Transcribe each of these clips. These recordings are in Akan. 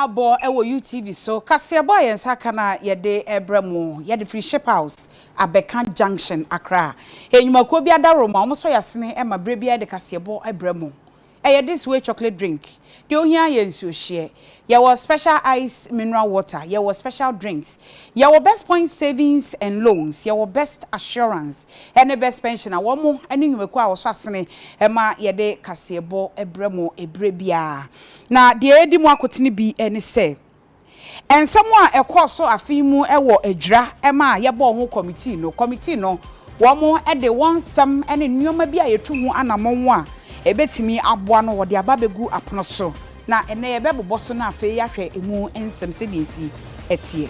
abo ewo UTV so kase boy yensa kana yede ebremu yede free ship house Abekan Junction Accra enyumako bi adaro ma omo so yasene e ma bre bia de kase bo ebremu this way chocolate drink the ohia yensu share ya was special ice mineral water ya was special drinks ya was best point savings and loans ya was best assurance and the best pension a womo ene nyumako a wo so asene e ma yede kase bo ebremu ebre bia na de edi mu akotene bi ene se ensemo a ekoso afimu ewo adra ema yebo ho committee no womo e de wonsam ene nneoma bi a yetu ho anamon a ebetimi aboa no wode ababegu apono so na ene yebebo so na afi yahwe emu ensem se de esi etie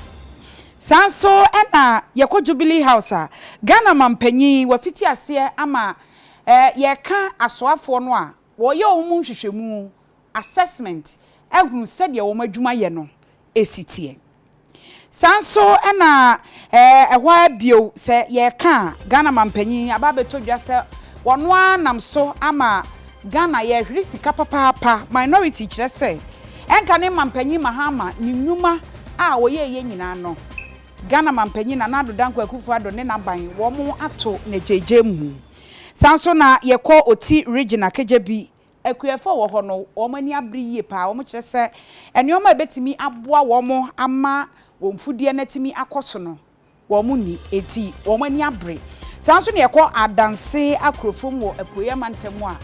sanso ena yeko Jubilee House a Ghana mampanyi wafiti ase ama yeka asoafo no a wo ye omu hwehwemu assessment ehunu se de wo madwuma ye no esitie sanso ena ehwa bio se yeka Ghana mampanyi ababeto dwa se wono anam so ama Ghana ye hwiri sika papa minority kire se enka ne mampanyi mahama ni nnwuma a wo ye nyina no Ghana mampanyi na nado danko Akosua ne naban wo mo ato na jejemu sanso na yekọ oti regional kejebi ekuyefo wo ho no wo mani abri yie pa wo mo kire se enioma betimi aboa wo mo ama wo mfudie natimi akoso no wo mo ni eti wo mani abre sanso na yekọ adanse akrofom wo apoye mantemu a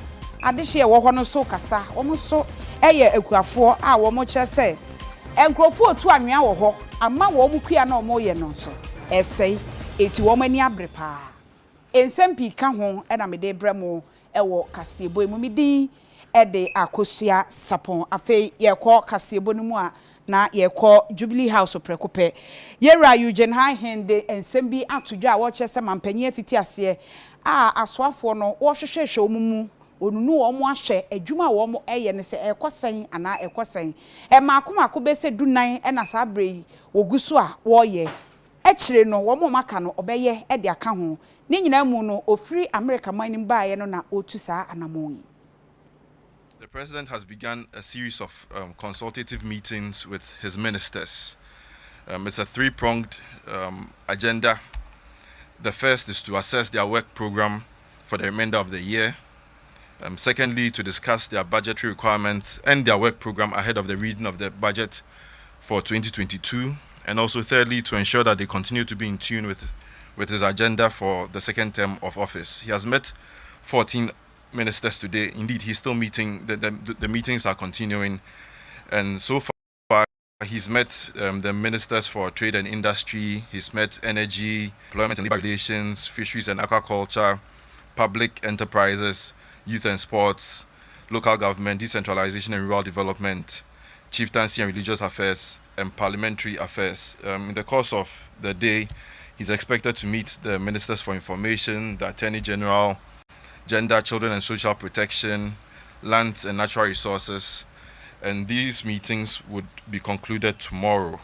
adehye wo ho no so kasa wo mo so eye akuafo a wo mo kire se enkrofo otu anwea wo ho ama wo mo kua na wo mo ye no so esei eti wo mani abre pa ensempi ka ho na mede bremo ewo kasebo emu midin ede Akosua Sarpong afei yekọ kasebo no mu a na yekọ Jubilee House prekope yera Eugene high hende ensembi atodwa a wo chese mampanyi afiti ase a asoafo no wo hwehwehwe omumu onunu wo mo ahwe adwuma wo mo eye ne se ekosen ana ekosen makomako be se dunan na sabre wogusu a wo ye ekire no wo mo maka no obeye e de aka ho ni nyina mu no ofiri America man baaye no na otu saa anamon. The president has begun a series of consultative meetings with his ministers. It's a three-pronged agenda. The first is to assess their work program for the remainder of the year. Secondly, to discuss their budgetary requirements and their work program ahead of the reading of the budget for 2022. And also thirdly, to ensure that they continue to be in tune with his agenda for the second term of office. He has met 14 ministers today. Indeed, he's still meeting. The meetings are continuing. And so far, he's met the ministers for trade and industry. He's met energy, employment and labor relations, fisheries and aquaculture, public enterprises, youth and sports, local government, decentralization and rural development, chieftaincy and religious affairs, and parliamentary affairs. In the course of the day, he's expected to meet the ministers for information, the attorney general, gender, children and social protection, lands and natural resources, and these meetings would be concluded tomorrow.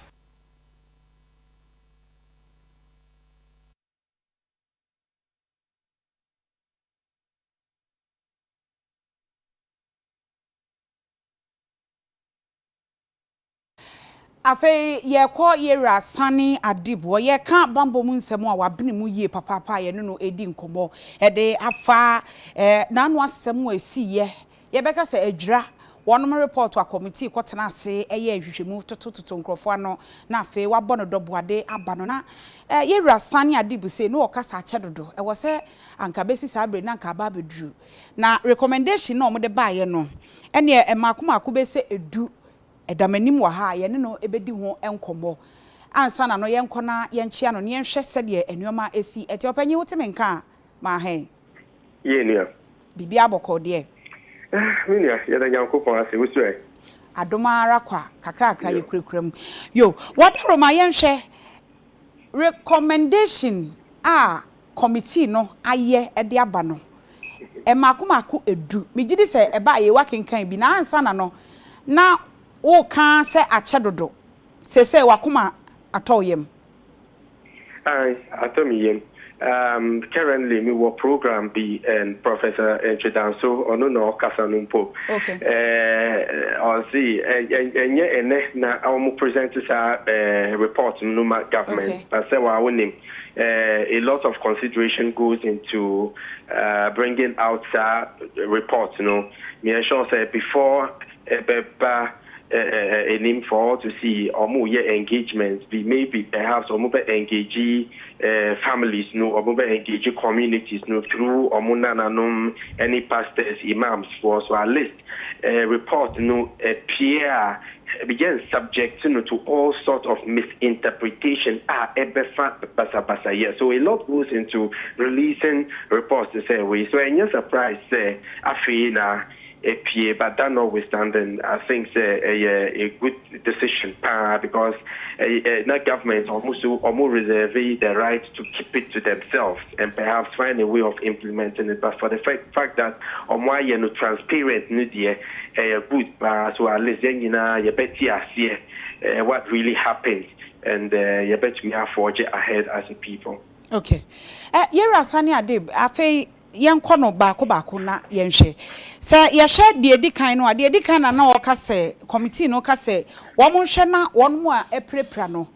Afe yekọ yera sani adibo ye kan bambo mu nsemo a wabene mu yie papa ye no edi nkomo de afa nanu asem esi ye beka se adwira wonom report a committee kwotena ase eye ahwehwemu totototo nkrofo ano na afe wabọ no doboade aba no na yera sani adibo se no okasa ache dodo e wo se anka besi sabre na anka ba bedru na recommendation no mo de ba ye no ene makomako be se edu edamanim wa ha ye ne no ebedi ho enkomo ansa na no yenko na yenchia no ne yenhwe sede enuoma esi eti opanyi woteme nka ma he ye nia bibia aboko de minia ye da nyankopon ase wosue adomara kwa kakrakra ye kurekuram yo wadaro ma yenhwe recommendation committee no aye ede aba no makomako edu migidi se eba ye wakenkan bi na ansa na no na o kan se ache dodo se wakoma atoyem ai atomiyem currently me work program be and Professor Chidanso ono no kasanumpo. Okay. Or see and na our present report no government. Okay. I say wa winning. A lot of consideration goes into bringing out reports. You know, me sure say before a name for all to see or more engagements be maybe perhaps or more engage families no or more engage communities no through or more any pastors imams for so at least report no appear begin subject to all sorts of misinterpretation so a lot goes into releasing reports to say we so any surprise say afina but that notwithstanding, I think a good decision because the government almost reserve the right to keep it to themselves and perhaps find a way of implementing it. But for the fact that why you know transparent media good, so at least then you know you better see what really happened and you better we are forge ahead as a people. Okay, Yera Sani Adib, I feel. Yan kono baako na yenhwe se yehwe de edi kan no ade edi kan na o ka se committee no ka se wo mo hwe na won mo a eprepra no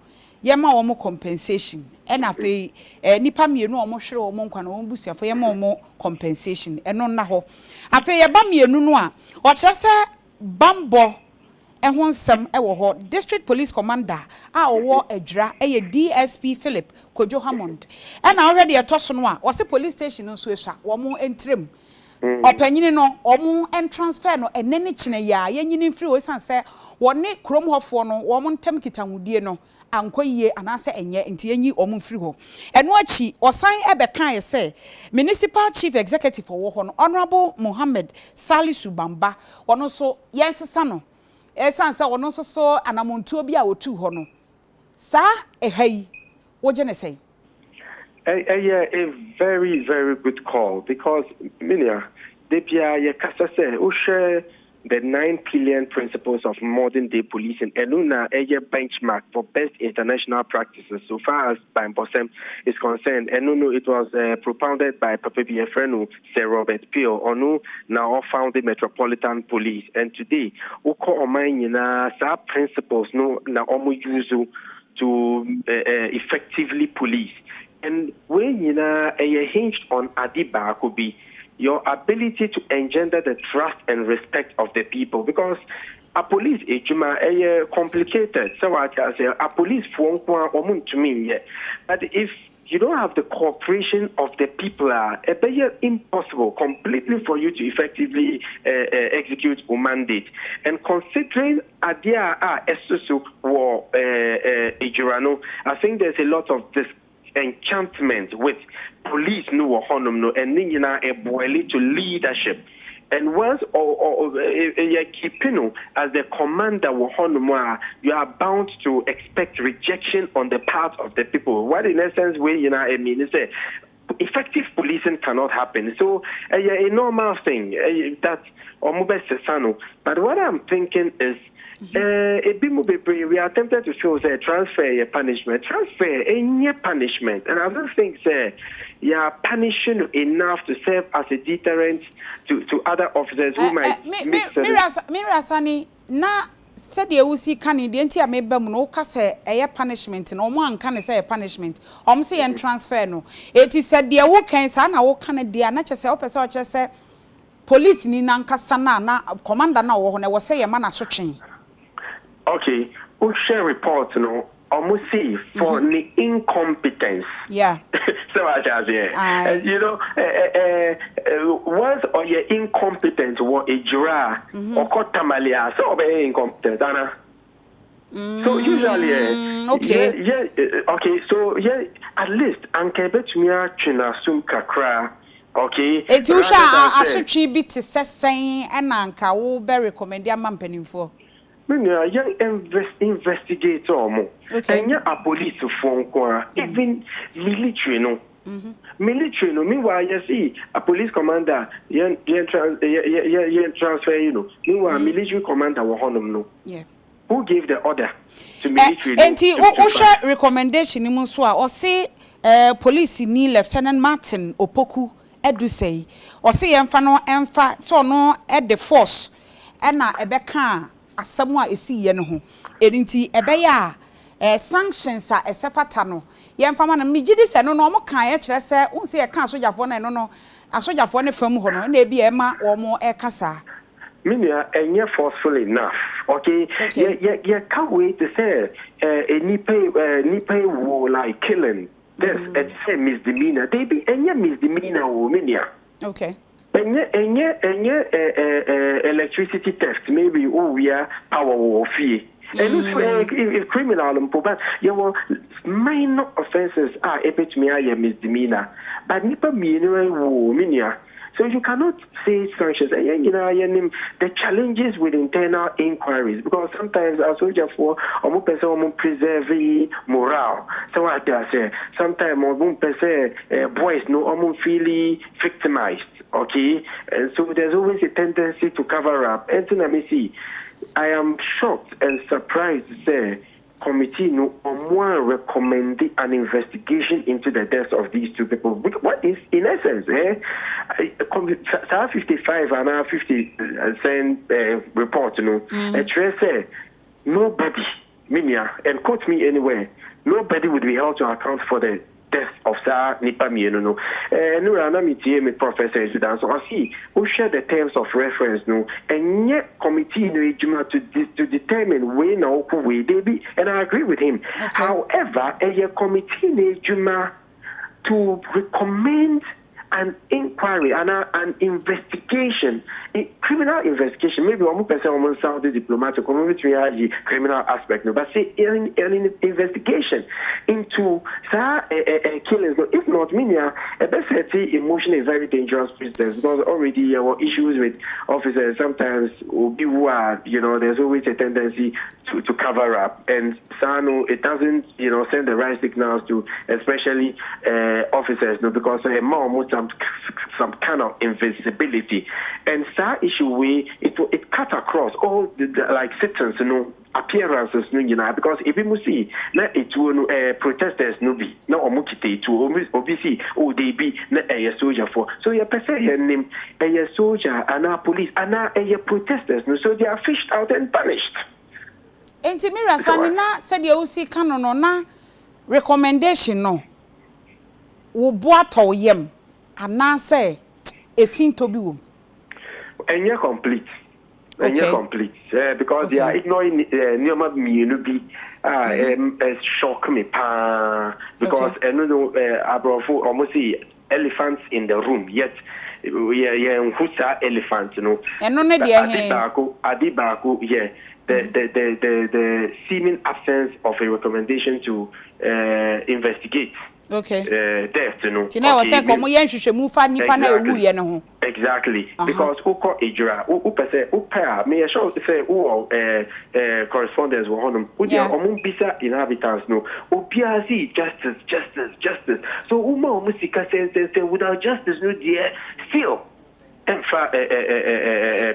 yema wo mo compensation e na fe nipa mienu o mo hwere wo mo nkwa na wo busuafo yema wo mo compensation eno na ho afi ye ba mienu no a o kire se bambo ehun nsem ewo ho district police commander a owo adwira eye DSP Philip Kojo Hammond e na already etoso no a wo se police station nso ehwa wo mo entrem opanyini no omo en transfer no enene kine ya yenyini free o san se wo ne krom hofo no wo mo ntem kitahudie no ankoyie anase enye nti yenyi omo free ho eno achi osan ebekan ye se municipal chief executive wo ho no honorable Mohammed Salisu Bamba wono so yensesa no esanse wono so anamontuo bi a wotu ho no sa ehai wo je ne sei a very very good call because minia depia ye kasa se o share the 9 pillar principles of modern day policing enuna a benchmark for best international practices so far as Bambosem is concerned enuno it was propounded by Papa Biafrenu Sir Robert Peel onu now founded Metropolitan Police and today uko omayina sa principles no na omo use to effectively police and when you know hinged on Adiba could be your ability to engender the trust and respect of the people because a police ejuma complicated so I can say a police phone to me but if you don't have the cooperation of the people it's impossible completely for you to effectively execute a mandate and considering adia esusu war ejurano I think there's a lot of this enchantment with police no honum no and nina a boily to leadership and once keeping as the commander honum you are bound to expect rejection on the part of the people what in essence way you know I mean is effective policing cannot happen so a normal thing that but what I'm thinking is we are tempted to show that transfer punishment. Transfer any punishment. And I don't think you are punishing enough to serve as a deterrent to other officers who might Mirasani na said the UC Canadian tia maybe no case a punishment no one can say a punishment. Say and transfer no. It is said the work can sana wo Canada na chese opeso chese police ni nankasa na commander na wo ho na wo say man asotwen. Okay, we share report, almost see for the incompetence. Yeah. So I just once or your incompetence or a jura or kotamalia, so be incompetent, Anna. So usually, okay, okay, so at least anke betumi atwena sum kakra. Okay. Etusha asotwe bi te sesen and anka wo be recommend am mpanimfo. Young investigator, and a police phone, even military, no. Military, no. Meanwhile, you see a police commander, transfer, Meanwhile, military commander, no. Yeah. Who gave the order to military? And he share recommendation in Muswa or say police ni Lieutenant Martin Opoku edu say o say yemfa no emfa so no e the force e na ebeka asem a esi ye ne ho erinti ebeya sanctions a esefata no yemfa ma no migidi se no mo kan ye kire se unse ye kan asojafo na no asojafo ne fam ho no na ebi e ma wo mo e kasa Minia, and you're forceful enough. Okay. You can't wait to say a nipe war like killing. That's a misdemeanor. They be any misdemeanor or minia. Okay. And electricity theft, maybe we are power war fee. And it's criminal, but minor offenses are able to me a misdemeanor. But nipa minia. So you cannot say sanctions. The challenges with internal inquiries, because sometimes our soldiers for preserve morale. So what I say, sometimes boys no feeling victimized. Okay, and so there's always a tendency to cover up. And so let me see. I am shocked and surprised to say committee no more recommend an investigation into the deaths of these two people. What is, in essence, 55 and 50 report, say nobody, Minia, and quote me anywhere, nobody would be held to account for the death of Sa Nipa Mieno. No, I'm Professor Sudan. So I see who share the terms of reference, no, and yet committee to determine when or who we they be, and I agree with him. Okay. However, a committee to recommend an inquiry and an investigation, a criminal investigation. Maybe one person sound diplomatic, or maybe criminal aspect. No, but say an investigation into killings. If not, Minia, a best emotion is very dangerous business because already there were issues with officers. Sometimes who are, there's always a tendency to cover up, and Sano it doesn't, send the right signals to especially officers, because some kind of invisibility, and that issue where it cut across all the like citizens, appearances, because if you see na it will protesters no be na omukite to obviously they be na a soldier for so you person your name a soldier and a police and a protesters so they are fished out and punished. Enti Mira Sanina said you see canon na recommendation no wo boato yem ana say esin to bi wo and you're complete. And you're complete because they are ignoring Nioma Miunubi shock me because Abrofo almost see elephants in the room yet we are Husa elephants, and no Adibaku, yeah. The seeming absence of a recommendation to investigate. Okay. Death, Exactly. Because uko ejura, upesa, me sure say correspondence with honum. Udia omumbisa inhabitants no. Upiasi justice. So musika say without justice no dear still.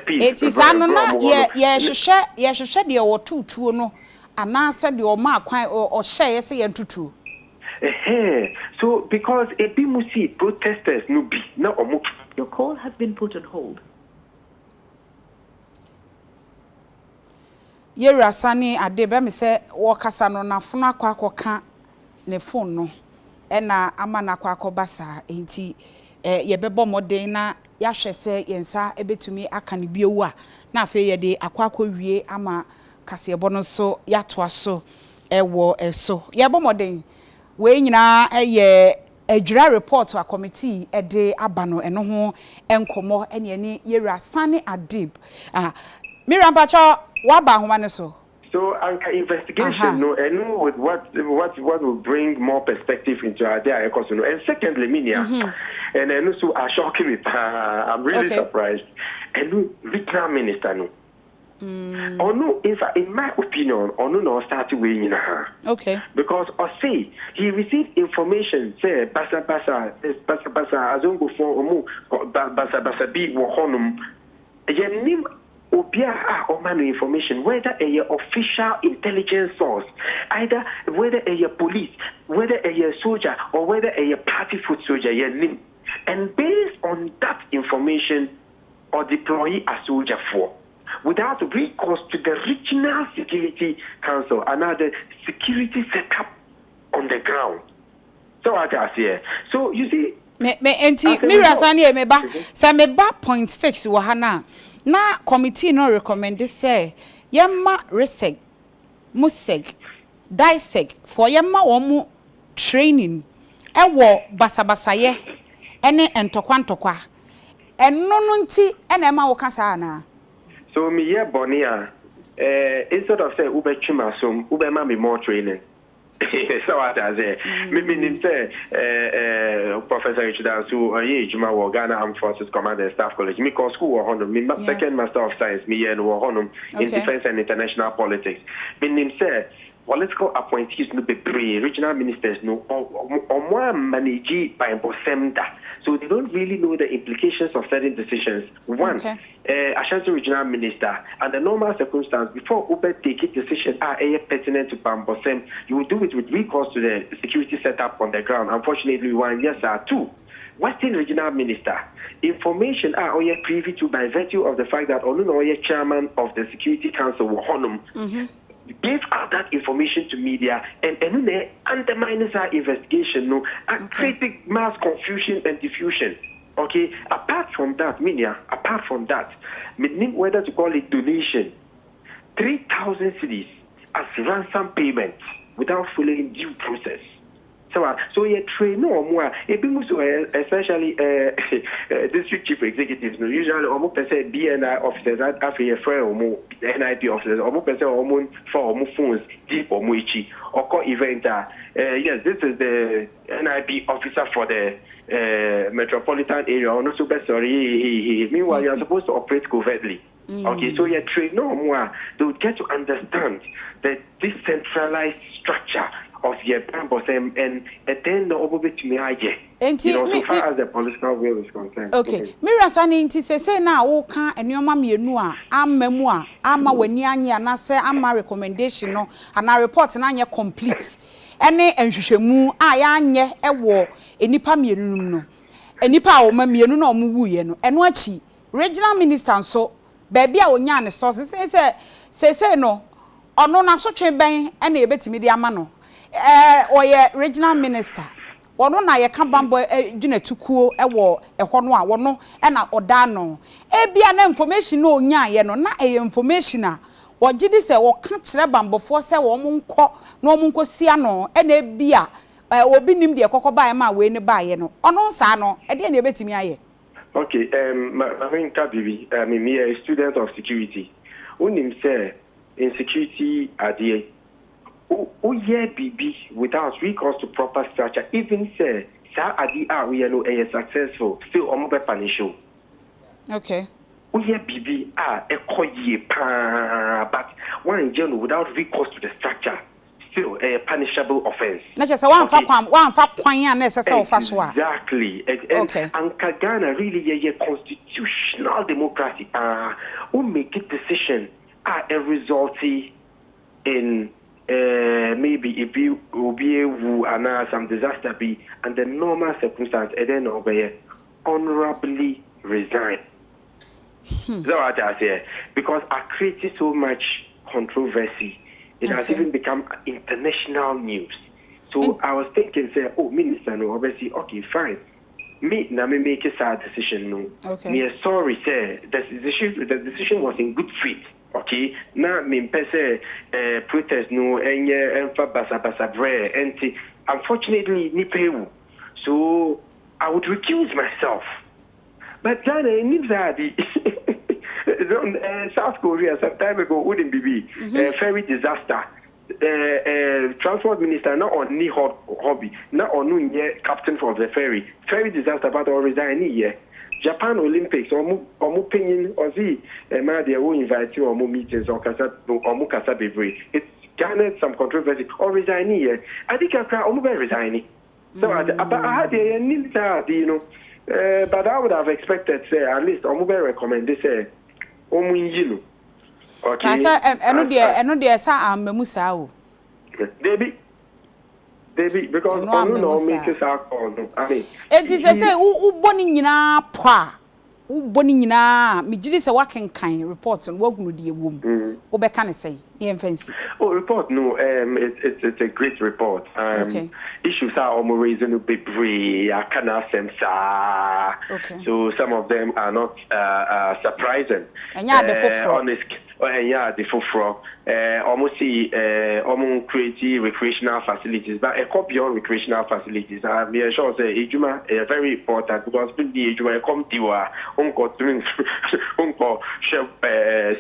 Peace. It is anona ye hwehwe de o tutuo no ana se de o ma kwan o hye se ye tutuo. So because a bimusi protesters no be na omo. Your call has been put on hold. Yera sani ade be me se wo kasa no na funa kwakoka ne phone no e na ama na kwakoba sa enti ye bebo moden na ya hwe se yensa ebetumi aka ne biewu a na afa ye de akwakowie ama kasebo no so ya toa so ewo eso ye bo moden we nyina eye adwira report to a committee de abano eno ho enkomo ene Yera Sani Adib Miriam Pacho waba homa ne so investigation no and with what will bring more perspective into our day Akosua. And secondly Minia and then also shocking me I'm really surprised and Vietnam minister no or no, in my opinion, or no, started weighing in her. Okay. Because or say he received information, say basa azongo for basa bi wo honum. Yenim obia or man information, whether a official intelligence source, either whether a police, whether a soldier, or whether a party foot soldier, and based on that information, or deploy a soldier for, without recourse to the regional security council, another security setup on the ground. So I say, so you see. Me rasani me ba say me ba 0.6 wo hana na committee no recommend say yemma reseg museg diseg for yemma wo mu training e wo basabasaye ene entokwa eno no nti ene ma wo kasa na so me ye bonia instead of say ube chimasum ube ma me more training. So what I say, me say, Professor Richard, so Juma wa Ghana Armed Forces Command and Staff College. Me call school wa honum. Me second Master of Science. Me and wa honum in Defense and International Politics. Me say political appointees no be regional ministers no or more managed by Bosemda. So they don't really know the implications of certain decisions. One, Ashanti regional minister, under normal circumstances, before Uber take a decision pertinent to Bambosem, you will do it with recourse to the security setup on the ground. Unfortunately, one, yes, two. Western regional minister, information are privy to by virtue of the fact that Olunoye chairman of the Security Council, Honum, gave out that information to media and undermines our investigation, and creating mass confusion and diffusion. Okay, apart from that, whether to call it donation, 3,000 cedis as ransom payment without following due process. So you train no more. Especially district chief executives. Usually, almost BNI officers, after friend or NIP officers, almost for phones deep or muichi or call event. Yes, this is the NIP officer for the metropolitan area. Also, sorry. Meanwhile, you are supposed to operate covertly. Okay, so you train no more. They would get to understand that this centralized structure of your Bambosem and then the opposite to me, so far as the political will is concerned. Okay, Mirasani inti say na wo kan enioma mienu a amamu a ama wani anya na say ama recommendation no ana report na anya complete ene enhwehwemu a ya anye ewo enipa mienu no enipa a wo ma mienu na omu ye no eno achi regional minister nso baby a onya ne source say no ono na so twen ene ebetimi di ama no oye regional minister wono na ye kan bambo dwuna tukuo ewo eho no a wono e na oda no bia na information no onya ye no na information a wogidi se wo ka kire bambofo se wo mo nko na wo mo nkosia no e na bia obi nim de kokoba ma we ne ba ye no ono sa no e de na ebetimi aye. Okay, I mean Kabibi, me a student of security. Unim say insecurity are yeah, BB without recourse to proper structure, even say, we are no successful, still on mobile punish. Okay. Yeah, BB but one in general without recourse to the structure, still a punishable offense. Not just one exactly. Okay. And Kagana really a constitutional democracy. Who make a decision a resulting in maybe if you will be some disaster be and the normal circumstance and then obey honorably resign. That's what I say. Because I created so much controversy, it has even become international news. So I was thinking, say, oh, minister, no, obviously, okay, fine. Me make a sad decision, no. Okay. Me sorry, say the decision was in good faith. Okay, now me pese protest no enye enfa basa bre enti unfortunately ni pewu. So I would recuse myself. But Ghana in South Korea some time ago wouldn't be ferry disaster. Transport minister not on ni hobby, not on captain for the ferry disaster but or resign here. Japan Olympics or opinion or see they will invite you or more meetings or kasa bebre. It's garnered some controversy or resigning here. I think I'm resigning. So I had a need but I would have expected say at least I'm recommend this Okay. Asa eno de sa amemu sa o. Debbie, because no make us out on. I mean, it is say u boni nyina po a u boni nyina me gidi se wakenkan report no wagunu de ewom wo be kan say ye fancy. Oh, report no, it's a great report. Okay. Issues are almost raising a bit free. I cannot sense. Okay. So some of them are not surprising. And yeah, the foforo. Honest. And yeah, the foforo. Almost see almost create recreational facilities, but a copy on recreational facilities. I'm sure say Ejuma is very important because the Ejuma come to uncle doing uncle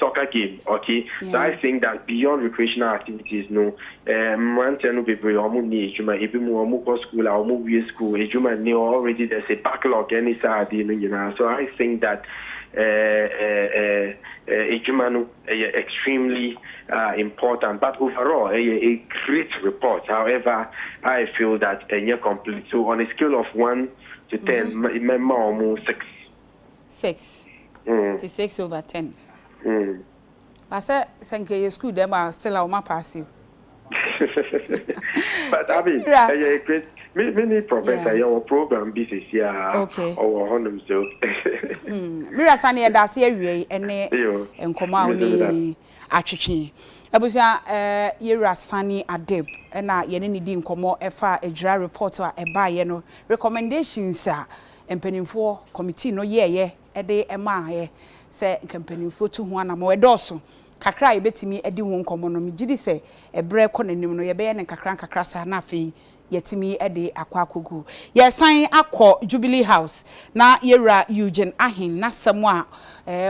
soccer game. Okay, yeah. So I think that beyond recreational activities, no, man, no people almost need Ejuma. If you move go school or move school, Ejuma know already there's a backlog any side, you know. So I think that. Ejumanu extremely important, but overall a great report. However, I feel that a complete. So on a scale of 1 to 10, remember almost 6. 6. To 6 over 10. But say sanke school them are still our pass you. But I mean, a great. Many professor your program business okay. Or on themselves. Mira sani da se awie ene enkoma oni atwetwe. Abusia yera sani adeb na ye ne di nkomo efa ejura report a eba ye no recommendations a empanimfo committee no ye ede ema ye se empanimfo tu ho anamo edoso kakra ye betimi edi ho nkomo no migidi se ebre kɔ nanim no ye be ye ne kakra sa na afei yetimi ede akwakogu yesan akọ Jubilee House na yera Eugene Ahin na samu a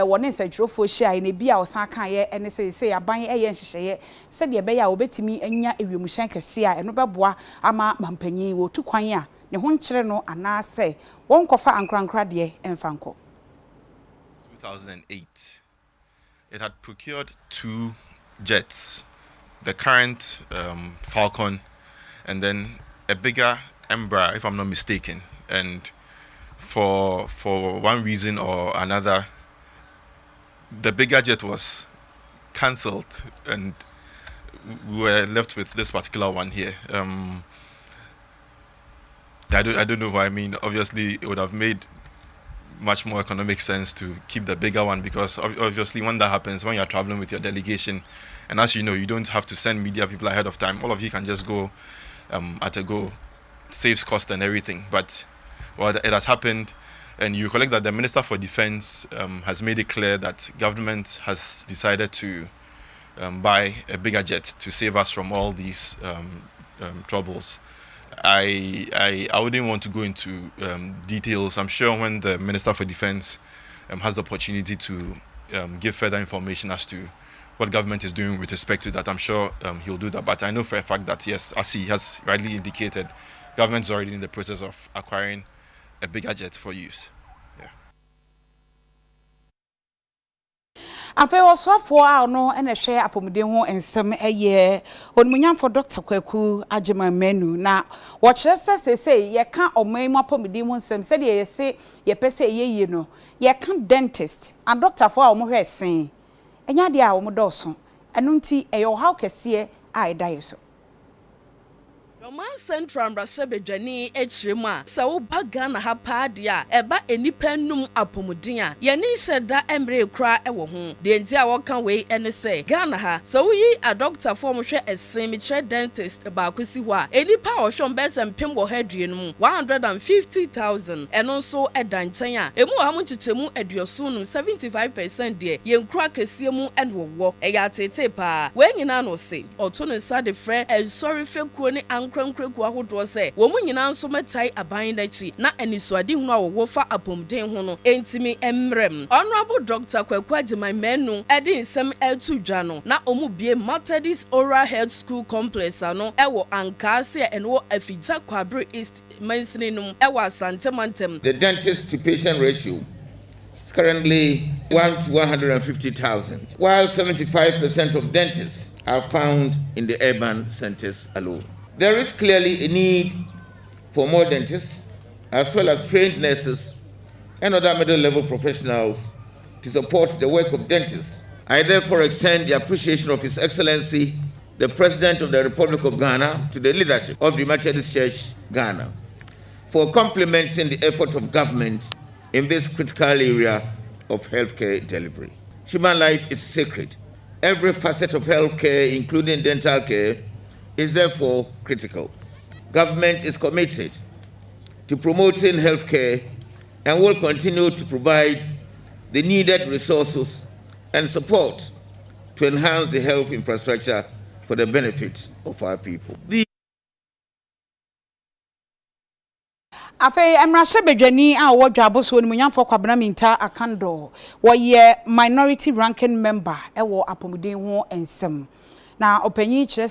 woni nsajrofo hia na bia osan kan ye ene se aban eye nhyehyeye se de be ya obetimi anya ewiemhyan kese a eno beboa ama mampanyin wo tu kwan a ne ho nkyere no ana se won kofa ankrankra de emfanko. 2008 it had procured 2 jets, the current Falcon and then a bigger Embraer, if I'm not mistaken. And for one reason or another, the bigger jet was cancelled, and we were left with this particular one here. I don't know what I mean. Obviously, it would have made much more economic sense to keep the bigger one, because obviously when that happens, when you're traveling with your delegation, and as you know, you don't have to send media people ahead of time. All of you can just go at a go, saves cost and everything. But well, it has happened, and you collect that the Minister for Defense has made it clear that government has decided to buy a bigger jet to save us from all these troubles. I wouldn't want to go into details. I'm sure when the Minister for Defense has the opportunity to give further information as to what government is doing with respect to that, I'm sure he'll do that. But I know for a fact that, yes, as he has rightly indicated, government is already in the process of acquiring a bigger jet for use. Yeah. Afa osofo a no ene hwe apomuden ho ensem eye onmunyamfo Dr. Kwaku Agema Menu na wo kire sese ye ka oman mu apomuden ho ensem se de ye se ye pese ye no ye ka dentist and doctor for a wo hwe sen enya de a wo doso enu nti eyo how kese a edaye so Roman Central Brasebedwani echirema sa wo baga na ha paadia eba enipa num apomuden a ye ni hyeda emre kra ewo ho de nti a wo kan we ene se Ghana ha sa wo yi a doctor form hwe esen mi kire dentist ba kwesi ho a enipa wo hwom besem pem wo hadue no 150,000 eno nso edan nchen a emu ha mu chichemu aduoso no 75% de ye nkura kese mu ene wo eya tete pa we nyina no se oto ne sa de frɛ sorry fekuo ni krankreku ahodo se wo mu nyina nso metai aban nachi na anisuade hunu a wo fa apomden ho no entimi emrem honorable Dr. Kwaku Agema Menu edi nsem etu dwa no na omu bie Methodist Oral Health School Complex ano ewo Ankase enwo Afija Kwabre East Mansinum ewo Asantemantem. The dentist to patient ratio is currently 1 to 150,000, while 75% of dentists are found in the urban centers alone. There is clearly a need for more dentists, as well as trained nurses and other middle-level professionals to support the work of dentists I therefore extend the appreciation of His Excellency, the President of the Republic of Ghana, to the leadership of the Methodist Church, Ghana, for complementing the effort of government in this critical area of healthcare delivery. Human life is sacred. Every facet of healthcare, including dental care, is therefore critical. Government is committed to promoting healthcare and will continue to provide the needed resources and support to enhance the health infrastructure for the benefit of our people. Afei emrashe bedwani a wo dwabo so ni munyamfo kwabena minta akando wo ye minority ranking member ewo apomuden ho ensem na opanyi kire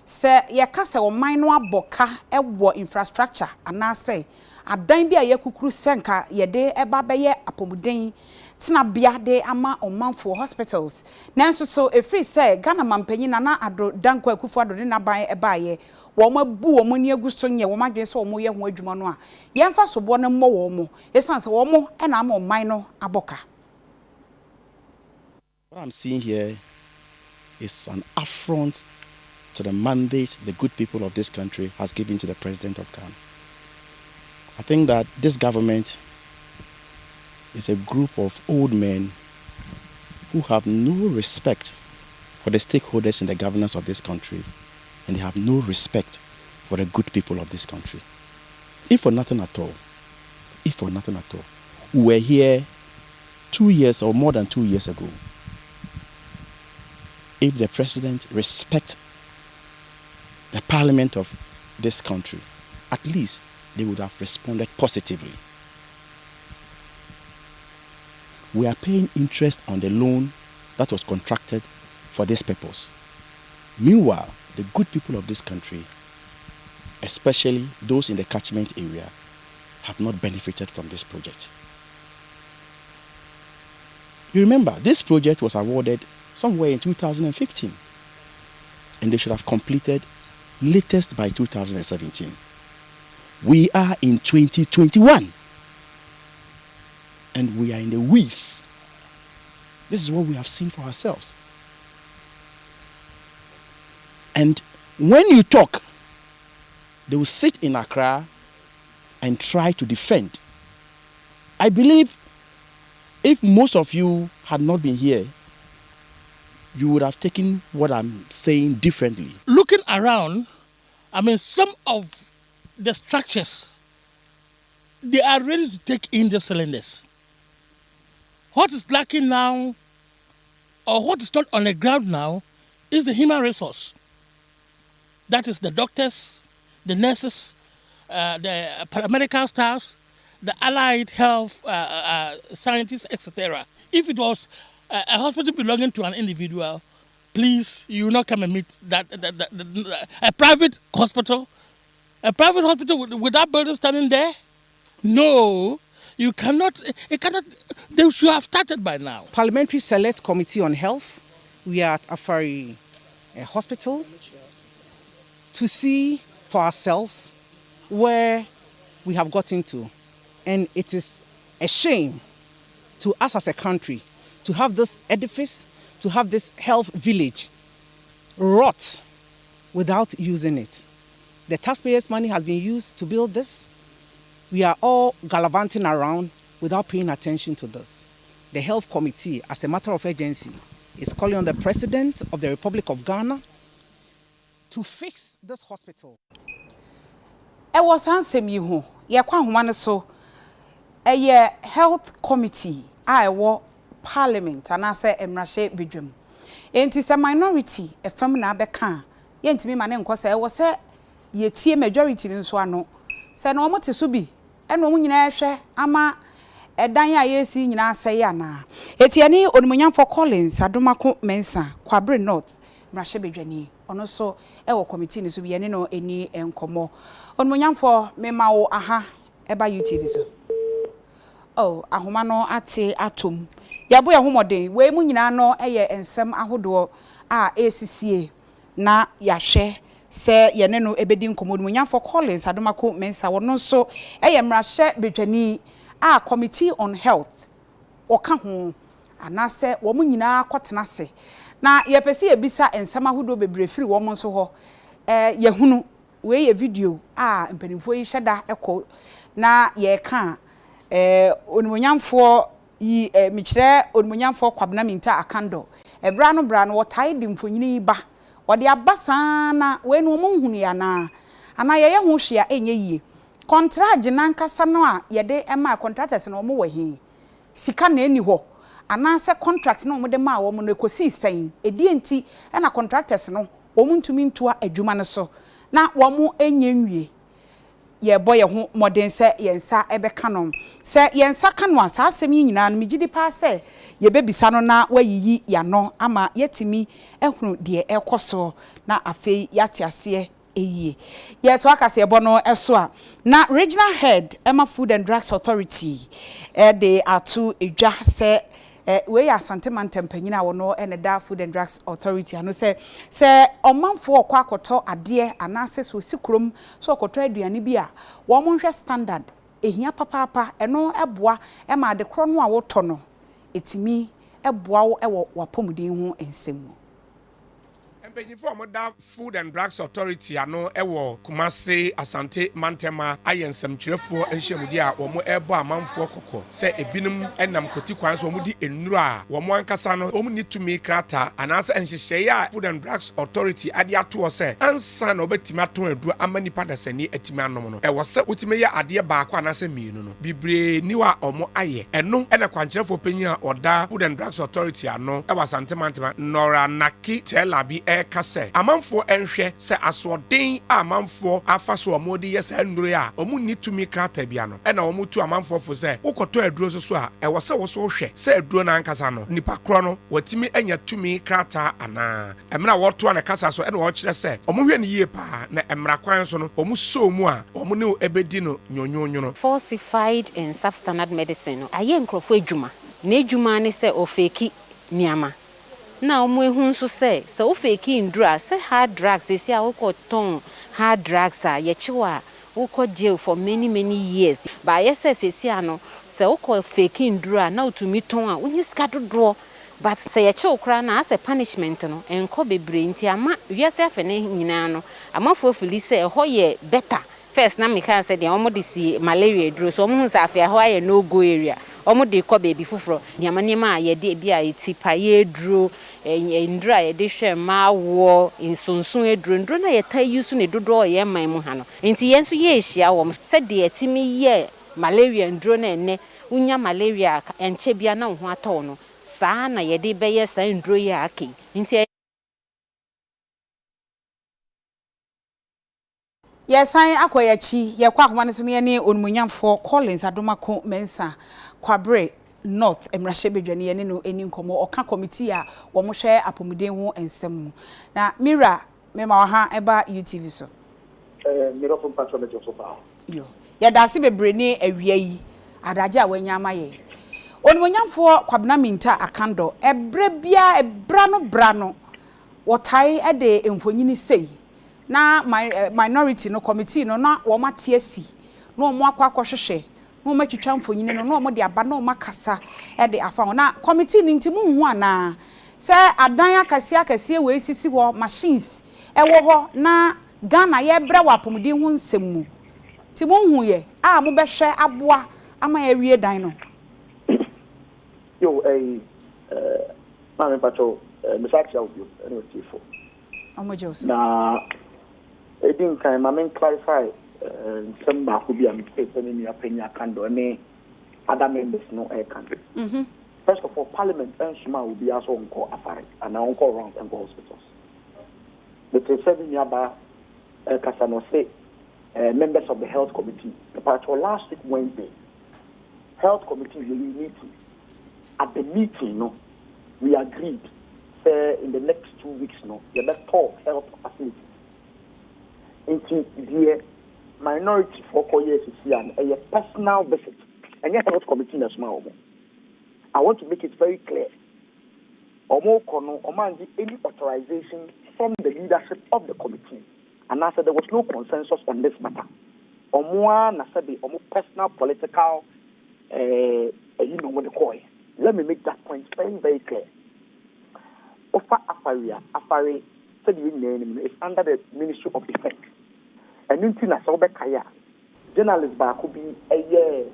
se ye kase wo man no aboka ewo infrastructure anase adan bi a yakukuru senka ye de eba beye apomuden tina bia de ama omanfo hospitals nanso so efri se Ghana mampanyi na ado danko akufo ado de naban eba ye woma bu womo ni agusto nye woma dwen se womo ye ho adwuma no a yemfa sobo no mo womo esanse womo e na ama oman no aboka. What I'm seeing here is an affront to the mandate the good people of this country has given to the President of Ghana. I think that this government is a group of old men who have no respect for the stakeholders in the governance of this country, and they have no respect for the good people of this country. If for nothing at all, we were here 2 years or more than 2 years ago. If the president respects the parliament of this country, at least they would have responded positively. We are paying interest on the loan that was contracted for this purpose. Meanwhile, the good people of this country, especially those in the catchment area, have not benefited from this project. You remember, this project was awarded somewhere in 2015, and they should have completed latest by 2017. We are in 2021, and we are in the weeds. This is what we have seen for ourselves. And when you talk, they will sit in Accra and try to defend. I believe if most of you had not been here, you would have taken what I'm saying differently. Looking around, I mean, some of the structures, they are ready to take in the cylinders. What is lacking now, or what is not on the ground now, is the human resource. That is the doctors, the nurses, the paramedical staff, the allied health scientists, etc. If it was a hospital belonging to an individual, please, you will not come and meet that a private hospital with that building standing there. No, you cannot. It cannot. They should have started by now. Parliamentary Select Committee on Health. We are at Afari Hospital to see for ourselves where we have gotten to, and it is a shame to us as a country to have this edifice, to have this health village rot without using it. The taxpayers' money has been used to build this. We are all gallivanting around without paying attention to this. The Health Committee, as a matter of urgency, is calling on the President of the Republic of Ghana to fix this hospital. It was ansem yi ho. Ye kwa homa ne so. Eye Health Committee a ewo Parliament anase emrahye bedwam. Enti se minority efam na abeka. Ye ntimi ma ne nkosa ewo se ye tie majority nso ano. Se na omote so bi eno omu nyina ehwe ama edan a yesi nyina aseye ana. Eti ani onumunyamfo Collins Adomako Mensa Kwabre North emrahye bedwani. Ono so ewo committee ni so bi ye ne no eni enkomo. Onumunyamfo memawo aha eba UTV so. Oh, ahoma no ate atom. Yabo ya homoden we mu nyina no eye ensem ahodo a ACCA na yahwe se ye ne no ebedi nkomo mu nyamfo Collins Adomako Mensa wono so eye mrahye bedwani a Committee on Health oka ho anase wo mu nyina kwotena se na ye pese ye bisa ensama hodo bebre firi wo mo nso ho ye hunu we ye video mpanimfo yi hyeda ekọ na ye ka onimonyamfo yi mikire onimonyamfo kwabena minta akando ebra no wotai di mfonyini ba wode abasa na we no mo hunu ya na ana ye ho hwea enye yie contract nankasa no a ye de ema contractors no mo wahi sika na eni ho ana se contract no mo de ma wo mo no ekosi sen edienti na contractors no wo mo ntumi ntua adwuma no so na wo mo enye nwie ye boy ho modern se yensa ebeka no se yensa ka no asa asem nyina no migidi pa se ye bebisa no na wayiyi ya no ama yetimi ehunu de ekoso na afei yate ase ye to akase ebo no eso a na regional head Emma Food and Drugs Authority they are to edwa se we asante mantempanyina wono da Food and Drugs Authority ano se omanfo okwa akoto ade anase so sikrom so okoto aduane bi a wo monhwe standard ehia papa eno eboa ma ade kro no a woto no etimi eboa wo ewo wapomuden ho ensem Empanyinfo amoda Food and Drugs Authority ano ewo Kumase Asante Mantema ayensamkyerefo enhyemudi a womo ebo amanfo kokko se ebinum enam koti kwan so womo di enuru a womo ankasa no womo ni tumi krata anasa enhyehye a Food and Drugs Authority ade ato se ansa na obetima ton aduru amanipa dasani atimi anom no ewo se otime ya ade baako anasa mienu no bibre niwa omo aye eno ena kwankyerefo panyin a oda Food and Drugs Authority ano ewa Asante Mantema Nora Naki Telabi kase amanfo enhwe se asodin amanfo afaso omodi yesa ndure a omu ni tumi krata bia no ena omu tu amanfo fo se ukoto aduro so a ewo se wo so hwe se aduro na ankasa no nipa kro no watimi anya tumi krata ana emra woto na kasa so ena wo kire se omu hwe ni yie pa na emra kwan so no omu so mu a omu ne ebedi no nyonyonyo falsified and substandard medicine aye nkrofo adwuma na adwuma ne se ofeki niama na omo ehun so se o fake ndura se hard drugs esi a wokoton hard drugs a ye chiwa woko jail for many years ba yes esi ano se woko fake ndura na otumi ton a onye sika dodo but se ye chiw kra na as a punishment no enko bebre nti ama wiase afa ne nyina no ama fofili se ho ye better first na me kan se de omo de si malaria duro so omo hu sa afa ho aye no go area omo de ko baby fufuro niamanima a ye de bia etipa ye duro ndra ye de hwe ma wo insonson eduro na ye ta yusu ne dodo ye man mu ha no nti ye nso ye ehia wo se de etimi ye malaria nduro na ene unya malaria enche bia na ho atọ no saa na ye de be ye sa nduro ye ake nti yesan akoyachi ye kwa akoma ne so ne onumunyamfo Collins Adomako Mensa Kwabre North emrahye bedwane ye ne no eni nkomo oka committee a wo mo hwe apomuden ho ensem na mira mema wa ha eba UTV so mira from patronage so far yo ya dase bebre ne awia yi adaje a wanya amaye onumunyamfo Kwabena Minta Akando ebre bia ebra no bra no wotai ede emfonyini sei na minority no committee no na wo mate asi no mo akwakohwehwe no matwitwa mfonyine no mo de aba no makasa e de afa na committee ni ntimu hu ana se adan akase we sisi wo machines e wo ho na Ghana ye bra wa apomuden hu nsemu timu hu ye a mo behwe aboa ama ya wie dan no yo mama pato misaki audio anyway tifo Omojos na edin kan mama clarify some baako bi am pese ni apenya kando ne other members no can. First of all, Parliament and Shima will be also on afari and on call around and hospitals. The 7 year bar Kasano say members of the health committee. The part last week Wednesday, health committee really meeting. At the meeting, no, we agreed say in the next 2 weeks, no, the best talk health facilities. Into the minority for 4 years and a personal visit and yet health committee na small. I want to make it very clear. Omo kono omanji any authorization from the leadership of the committee. And I said there was no consensus on this matter. Omo na said the omo personal political what they call it. let me make that point very, very clear. Offer Afari said it's under the Ministry of Defense. And in Tina Sobekaya, journalist could be a year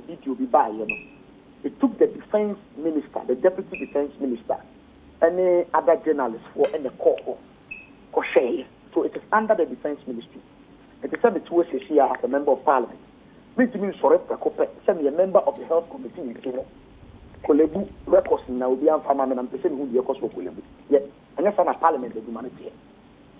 video be by, It took the defense minister, the deputy defense minister, any other journalist for any call or share. So it is under the defense ministry. It is said the two here as a member of parliament. Which means send me a member of the health committee in Kenya. Kolebu records now be on farmer and person who the cost for Kolebu. Yeah, and that's on a parliament of humanity.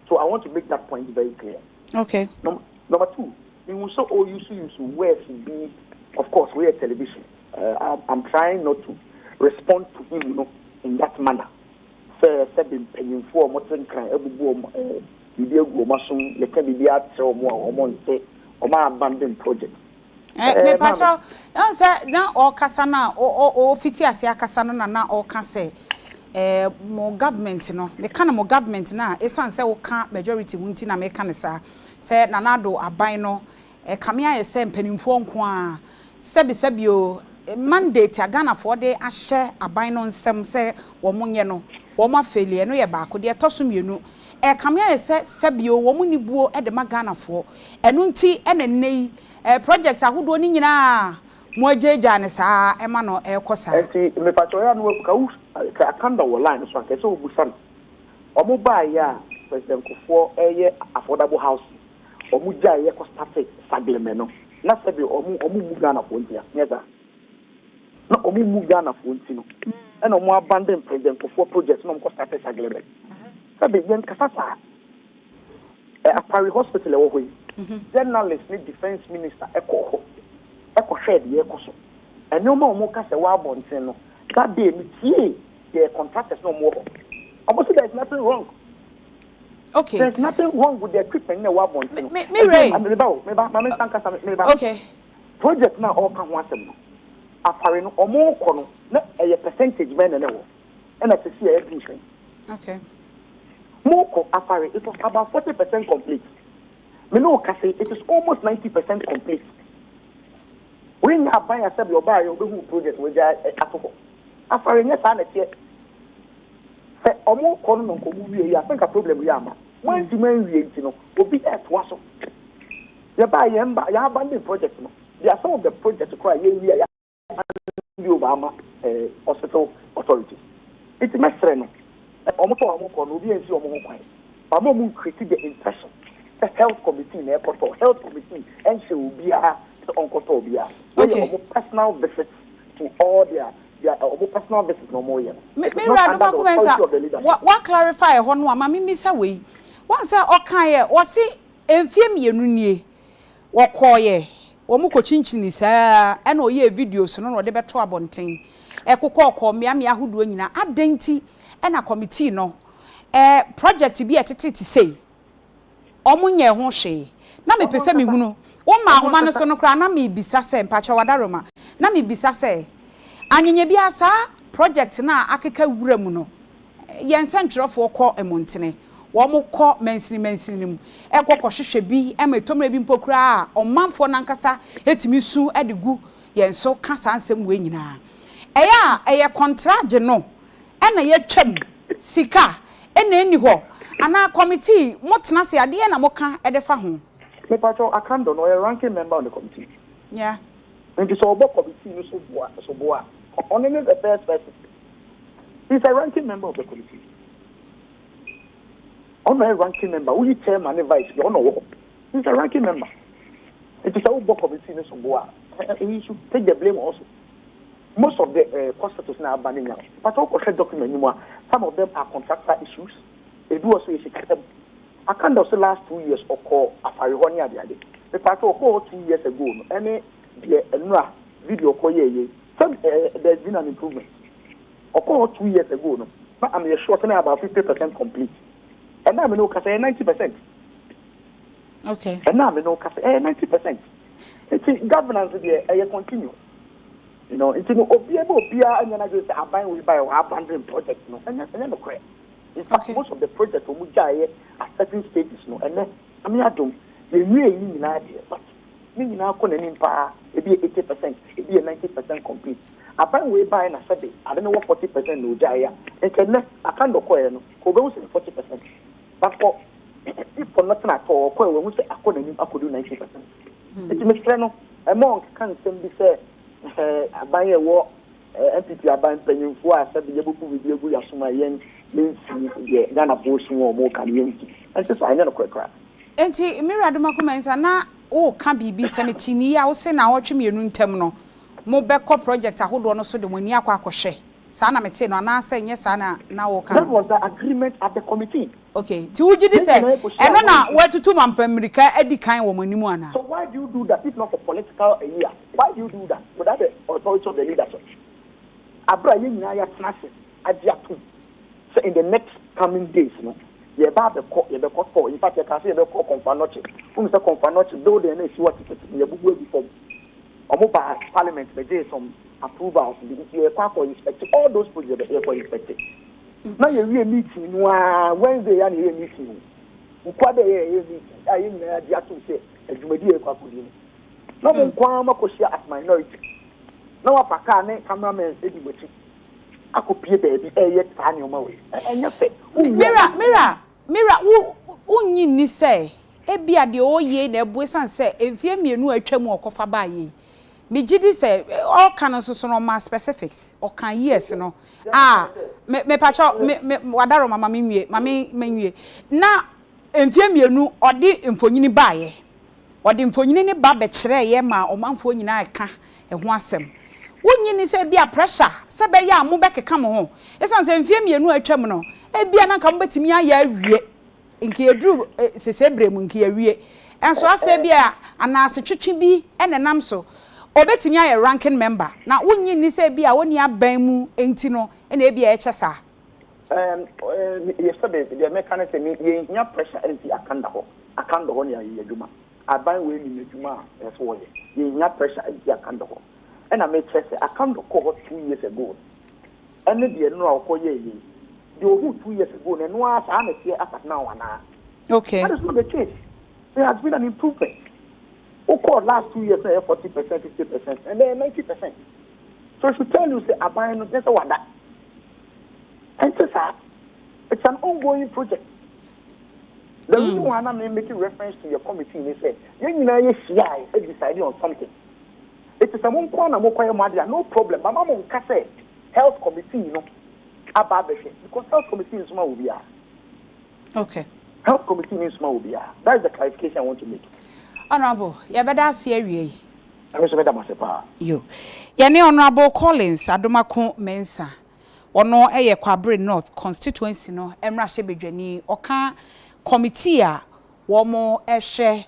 So I want to make that point very clear. Okay. Number two, we will so all use where to be, of course, we're television. I'm trying not to respond to him, in that manner. So, been paying for motoring crime, every video go masum, le can be at so more say, or my abandoned project. Me pacho, na o kasana o fiti asia kasana na o kan say mo government no me kan mo government na esan say wo kan majority wunti na me kan sa say nanado aban no kamia ye say mpanimfo nko a sebio mandate agana for de ahye aban no nsem say wo monye no wo ma failure no ye baako de toso mienu kamia ye say sebio wo munibuo de magana for enu nti enenei project ahodo ni nyina mo ajeja ne saa ema no ekosa enti me pacho ya no ka akanda wo line so anke so obusan omo ba ya president Kofo affordable house omo ja ye ko start sagleme no na sabi omo mu Ghana for ntia nyeza na omo mu Ghana for ntino e na omo abandon president Kofo project no ko start sagleme sabi yen kasasa Afari hospital wo hoyi journalist ni defense minister eko share the ekoso eno ma omo ka se wa bonten no that day me tie the contractors no more almost there is nothing wrong. Okay, there's nothing wrong with the equipment na wa bonten me Ray okay project na all kan ho asem no Afari no omo ko no na a percentage men na wo and at see everything. Okay, Moko Afari it was about 40% complete. It is almost 90% complete. When you buy a sub, you buy your project with Afari. Afari, yes, I say, almost I think a problem Yama. Once you may will be at Wasso. You buy you abandoned projects. There are some of the projects cry the Obama hospital authorities. It's a mess. Almost will be a but more created the impression. The health committee in airport or health committee and she will be on Kotobia. Okay. Personal visits to all their personal visits no more. What clarify one mammy miss away. Once okay, was it enfiem ye what coye or muko chinchini sir and or ye videos no de better bonting. Echo call me who doing na a dainty and a committee no project to be at it to say. Omunye ho hwe na me pese me hunu wo ma ahoma no so no kra na me bisa se mpacha wadaroma na me bisa se anyenye bia sa project na akeka wura mu no yen sentrofo kɔ emontene wo mo kɔ mansini mu ekɔkɔ hwehwɛ bi ematomre bi mpokura a ɔmanfo nankasa etimi su edegu yen so ka sansem we nyina eye contract no na ye twam sika eni hɔ ana committee motena se ade na moka edefa ho me pato akando no a ranking member on the committee yeah and so obo committee no so boa only the first person he's a ranking member of the committee on a ranking member who chairman and vice you know he's a ranking member it is a obo committee no so boa he should take the blame also most of the hospitals now abandoning now but all document anymore some of them are contractor issues. They do also I can't also last 2 years or call Afari Honia the other. The part of 2 years ago, any video call there's been an improvement. Or call 2 years ago, no, I'm sure about 50% complete. And now we know 90%. Okay. And now we know 90%. It's governance there, continue. You know, it's no Obia and then I just buy abandoned project, no, and then correct. In fact, most of the projects we are at certain stages, no, and then I mean, I don't. They really need idea, but me now can an impact. It be 80%, it be 90% complete. aban we buy na sabe I don't know what 40% no jaya ekene akando ko no ko be say 40%. But for if for nothing at all ko we say akoda nim akodu 90%. It me frɛ no among kan sem bi say aban ye wo MPP aban panyimfo a sabe ye boku bi egu yasoma yen mensi ye Ghana bosu wo mo kan yenki enti so anya no kwekra enti mira doma komensa na o ka bibi semitini ya wo se na wotwe mienu ntam no mo beko project ahodo no so de moni akwa sa na mete no na say nye sa na wo ka that was the agreement at the committee. Okay ti wo gidi say eno na wetutu mampamirika edi kan wo monimu ana. So why do you do that if not for political area? Why do you do that without the authority of the leadership? Abra yenya ya tnase ajiatu. So in the next coming days no ye ba be ko for in fact you can say ye be ko confanoche who say confanoche do dey na see what ticket ye bubu before omo ba parliament be dey some approvals ye kwa inspect all those projects ye kwa inspect na ye we meeting no Wednesday ya na ye meeting ukwa be ye meeting ayi na ya dia to say adwumadi ye kwa kodi no mo kwa makosia as minority na wa paka ne cameraman edi bochi akopie baby eye tani oma we enye fe mira unyi ni say ebia de oye na ebuesan say enfie mienu atwam okofa ba ye me gidi say all kan so no ma specifics o kan yes no me pacho me wadaro mama me nwie mama nwie na enfie mienu odi mfonyini ba ye odi mfonyini ne ba be kire ye ma omanfo nyina eka ho asem wonyi ni say bia pressure se be ya mo be keka mo ho esan se mfie mienu atwam no e bia na ka mo betimi aya awie nke edru sesebre mu nke awie enso ase bia anase twetwe bi enenam so obetimi aya ranking member na wonyi ni say bia woni aban mu enti no na e bia e kyesa yesterday the mechanic say ye nya pressure enti akanda ho ne ayi aduma aban we ni aduma eso wo ye nya pressure enti akanda ho and I made say I can't go 2 years ago. And the no for ye. You 2 years ago, and no I'm here at now. Okay. That is not the case. There has been an improvement. Okay, last 2 years, 40%, 50%, and then 90%. So I should tell you, say, I'm buying just one that. And it's an ongoing project. The reason why I'm making reference to your committee is say, you decided on something. It is a no problem. But Mama say health committee, about because health committee is small. Okay. Health committee is small. That is the clarification I want to make. Honorable, you better see you. Yane Honorable Collins Adomako Mensa. Ono eye Kwabre North constituency no Emra Shebedwani oka committee a womo ehwe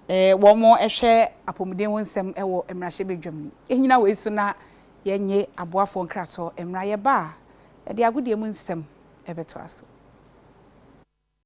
womo ehwe apomuden wonsem ewo Emra Shebedwam. Ehina we so na yenye aboafo nkraso Emra ye ba e de agudie mu nsem ebeto aso.